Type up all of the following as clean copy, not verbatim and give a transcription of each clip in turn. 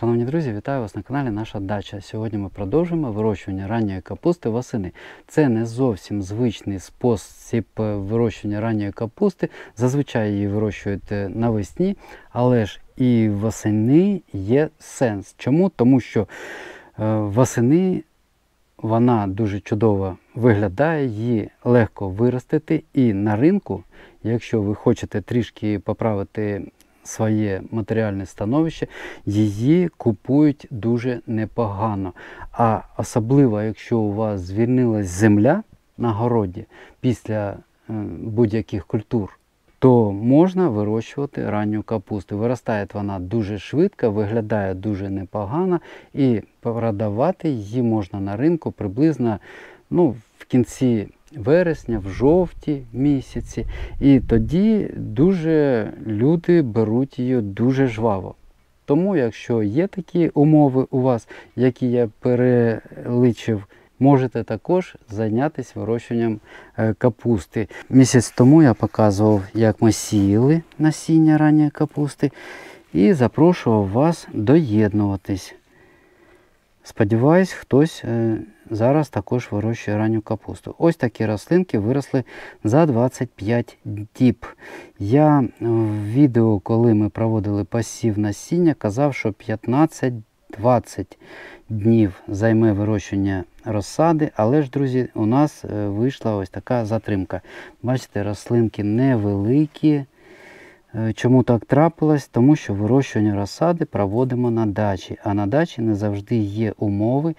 Шановні друзі, вітаю вас на каналі Наша Дача. Сьогодні ми продовжуємо вирощування ранньої капусти восени. Це не зовсім звичний спосіб вирощування ранньої капусти. Зазвичай її вирощують навесні, але ж і восени є сенс. Чому? Тому що восени вона дуже чудово виглядає, її легко виростити, і на ринку, якщо ви хочете трішки поправити своє матеріальне становище, її купують дуже непогано. А особливо, якщо у вас звільнилась земля на городі після будь-яких культур, то можна вирощувати ранню капусту. Виростає вона дуже швидко, виглядає дуже непогано, і продавати її можна на ринку приблизно в кінці вересня, в жовті місяці. І тоді дуже люди беруть її дуже жваво. Тому, якщо є такі умови у вас, які я перелічив, можете також зайнятися вирощуванням капусти. Місяць тому я показував, як ми сіяли насіння ранньої капусти, і запрошував вас доєднуватись. Сподіваюсь, хтось зараз також вирощує ранню капусту. Ось такі рослинки виросли за 25 діб. Я в відео, коли ми проводили посів насіння, казав, що 15-20 днів займе вирощування розсади, але ж, друзі, у нас вийшла ось така затримка. Бачите, рослинки невеликі. Чому так трапилось? Тому що вирощування розсади проводимо на дачі, а на дачі не завжди є умови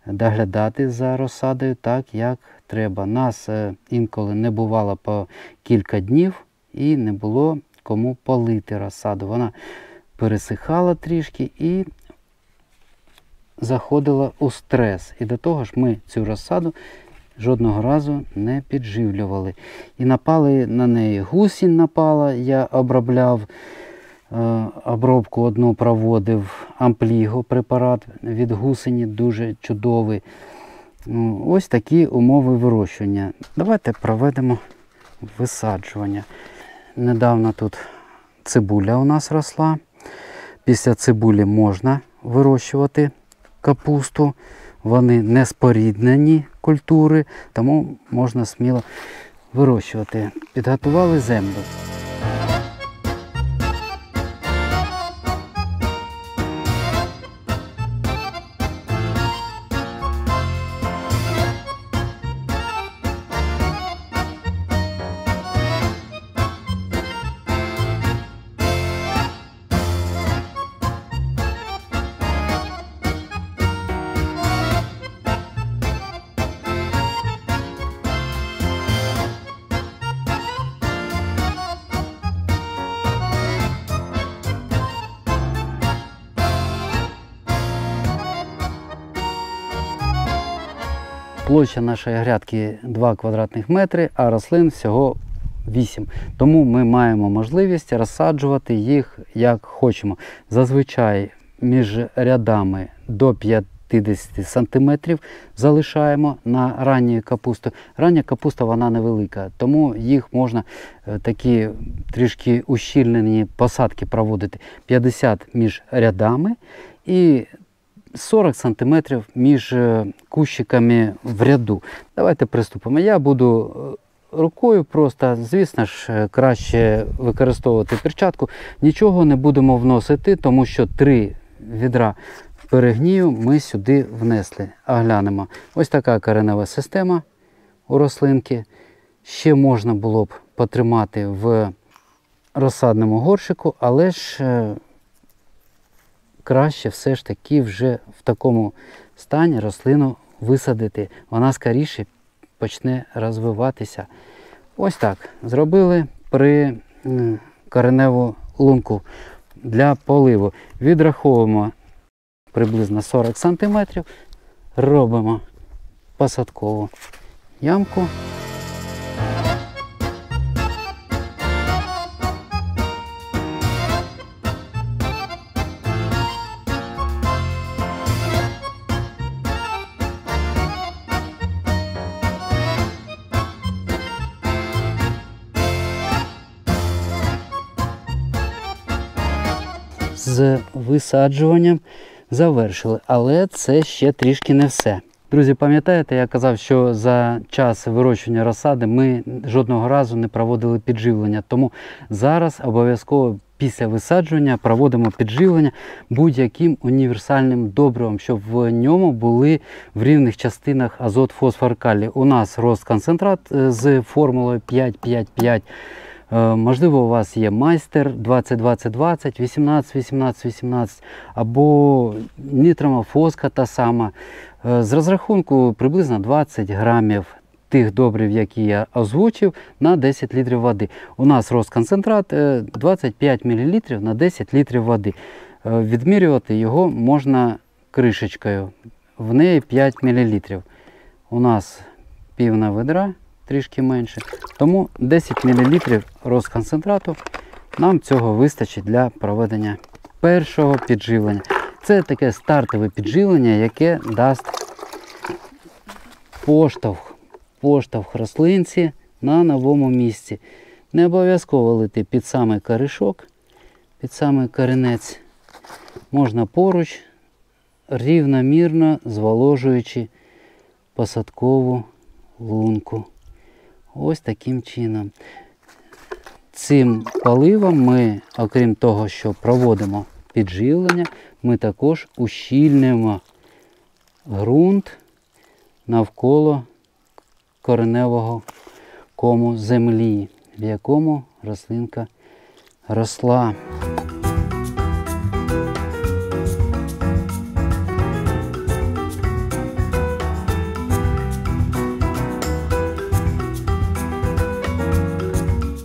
доглядати за розсадою так, як треба. Нас інколи не бувало по кілька днів і не було кому полити розсаду. Вона пересихала трішки і заходила у стрес. І до того ж ми цю розсаду жодного разу не підживлювали. І напали на неї, гусінь напала, я обробляв, обробку одну проводив, ампліго препарат від гусені, дуже чудовий. Ось такі умови вирощування. Давайте проведемо висаджування. Недавно тут цибуля у нас росла. Після цибулі можна вирощувати капусту. Вони не споріднені культури, тому можна сміло вирощувати. Підготували землю. Площа нашої грядки 2 квадратних метри, а рослин всього 8. Тому ми маємо можливість розсаджувати їх як хочемо. Зазвичай між рядами до 50 см залишаємо на ранню капусту. Рання капуста вона невелика, тому їх можна такі трішки ущільнені посадки проводити. 50 між рядами і 40 см між кущиками в ряду. Давайте приступимо. Я буду рукою просто, звісно ж, краще використовувати перчатку. Нічого не будемо вносити, тому що 3 відра перегнію ми сюди внесли. А глянемо. Ось така коренева система у рослинки. Ще можна було б потримати в розсадному горщику, але ж краще все ж таки вже в такому стані рослину висадити. Вона скоріше почне розвиватися. Ось так. Зробили кореневу лунку для поливу. Відраховуємо приблизно 40 см. Робимо посадкову ямку. з висаджуванням завершили. Але це ще трішки не все. Друзі, пам'ятаєте, я казав, що за час вирощування розсади ми жодного разу не проводили підживлення. Тому зараз обов'язково після висаджування проводимо підживлення будь-яким універсальним добривом, щоб в ньому були в рівних частинах азот, фосфор, калій. У нас розконцентрат з формулою 5-5-5. Можливо, у вас є майстер 20-20-20, 18-18-18 або нітромофоска та сама. З розрахунку приблизно 20 грамів тих добрив, які я озвучив, на 10 літрів води. У нас розконцентрат 25 мл на 10 літрів води. Відмірювати його можна кришечкою. В неї 5 мл. У нас півна ведра, трішки менше. Тому 10 мл розконцентрату нам цього вистачить для проведення першого підживлення. Це таке стартове підживлення, яке дасть поштовх рослинці на новому місці. Не обов'язково лити під самий корішок, під самий корінець. Можна поруч, рівномірно зволожуючи посадкову лунку. Ось таким чином. Цим поливом ми, окрім того, що проводимо підживлення, ми також ущільнюємо ґрунт навколо кореневого кому землі, в якому рослинка росла.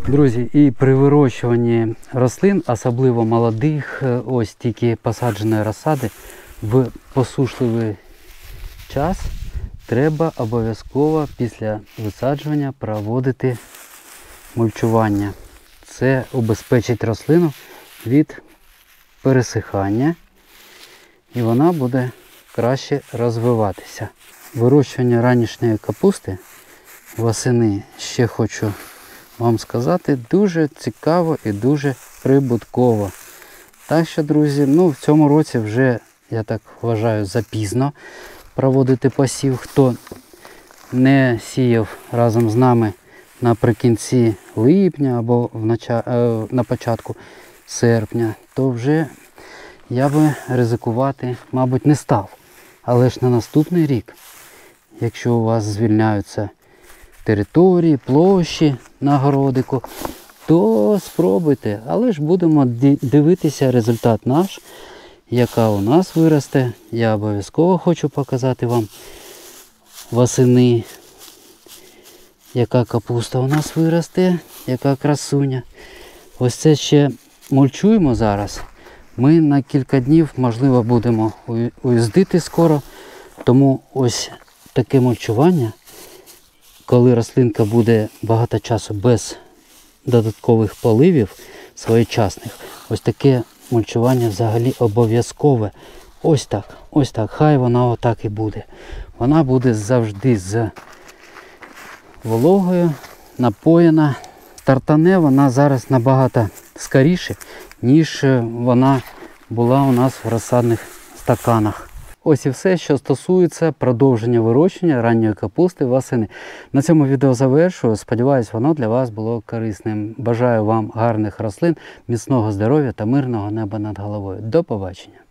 Друзі, і при вирощуванні рослин, особливо молодих, ось тільки посадженої розсади, в посушливий час треба обов'язково після висаджування проводити мульчування. Це убезпечить рослину від пересихання і вона буде краще розвиватися. Вирощування ранішньої капусти восени, ще хочу вам сказати, дуже цікаво і дуже прибутково. Так що, друзі, в цьому році вже, я так вважаю, запізно проводити посів. Хто не сіяв разом з нами наприкінці липня або на початку серпня, то вже я би ризикувати, мабуть, не став. Але ж на наступний рік, якщо у вас звільняються території, площі на городику, то спробуйте. Але ж будемо дивитися результат наш, яка у нас виросте. Я обов'язково хочу показати вам восени, яка капуста у нас виросте, яка красуня. Ось це ще мульчуємо зараз. Ми на кілька днів, можливо, будемо уїздити скоро. Тому ось таке мульчування, коли рослинка буде багато часу без додаткових поливів своєчасних, ось таке мульчування взагалі обов'язкове. Ось так, хай вона отак і буде. Вона буде завжди з вологою, напоєна. Тартане вона зараз набагато скоріше, ніж вона була у нас в розсадних стаканах. Ось і все, що стосується продовження вирощення ранньої капусти восени. На цьому відео завершую. Сподіваюсь, воно для вас було корисним. Бажаю вам гарних рослин, міцного здоров'я та мирного неба над головою. До побачення!